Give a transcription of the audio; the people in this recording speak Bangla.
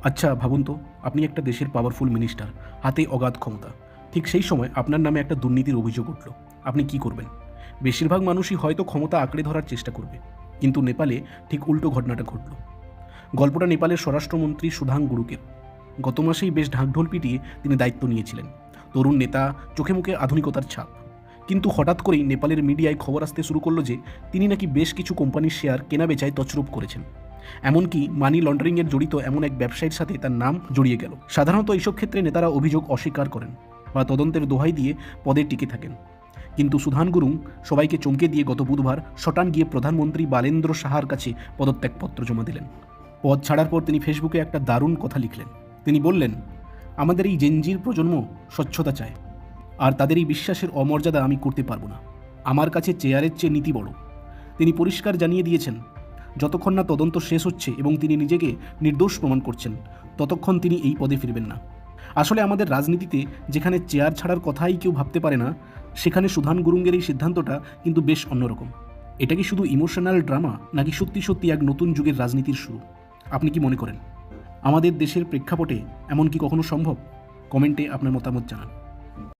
আচ্ছা ভাবুন তো, আপনি একটা দেশের পাওয়ারফুল মিনিস্টার, হাতে অগাধ ক্ষমতা। ঠিক সেই সময় আপনার নামে একটা দুর্নীতির অভিযোগ উঠল। আপনি কি করবেন? বেশিরভাগ মানুষই হয়তো ক্ষমতা আঁকড়ে ধরার চেষ্টা করবে। কিন্তু নেপালে ঠিক উল্টো ঘটনাটা ঘটল। গল্পটা নেপালের স্বরাষ্ট্রমন্ত্রী সুধাং গুরুকের। গত মাসেই বেশ ঢাকঢোল পিটিয়ে তিনি দায়িত্ব নিয়েছিলেন। তরুণ নেতা, চোখে মুখে আধুনিকতার ছাপ। কিন্তু হঠাৎ করেই নেপালের মিডিয়ায় খবর আসতে শুরু করলো যে তিনি নাকি বেশ কিছু কোম্পানির শেয়ার কেনাবেচায় তছরূপ করেছেন। এমনকি মানি লন্ডারিংয়ের জড়িত এমন এক ব্যবসায়ীর সাথে তার নাম জড়িয়ে গেল। সাধারণত এইসব ক্ষেত্রে নেতারা অভিযোগ অস্বীকার করেন বা তদন্তের দোহাই দিয়ে পদে টিকে থাকেন। কিন্তু সুধান গুরুং সবাইকে চমকে দিয়ে গত বুধবার সটান গিয়ে প্রধানমন্ত্রী বালেন্দ্র সাহার কাছে পদত্যাগপত্র জমা দিলেন। পদ ছাড়ার পর তিনি ফেসবুকে একটা দারুণ কথা লিখলেন। তিনি বললেন, আমাদের এই জেনজির প্রজন্ম স্বচ্ছতা চায়, আর তাদের এই বিশ্বাসের অমর্যাদা আমি করতে পারবো না। আমার কাছে চেয়ারের চেয়ে নীতি বড়। তিনি পরিষ্কার জানিয়ে দিয়েছেন, যতক্ষণ না তদন্ত শেষ হচ্ছে এবং তিনি নিজেকে নির্দোষ প্রমাণ করছেন, ততক্ষণ তিনি এই পদে ফিরবেন না। আসলে আমাদের রাজনীতিতে যেখানে চেয়ার ছাড়ার কথাই কেউ ভাবতে পারে না, সেখানে সুধান গুরুঙ্গের এই সিদ্ধান্তটা কিন্তু বেশ অন্যরকম। এটা কি শুধু ইমোশনাল ড্রামা, নাকি সত্যি সত্যি এক নতুন যুগের রাজনীতির শুরু? আপনি কি মনে করেন আমাদের দেশের প্রেক্ষাপটে এমন কি কখনো সম্ভব? কমেন্টে আপনার মতামত জানান।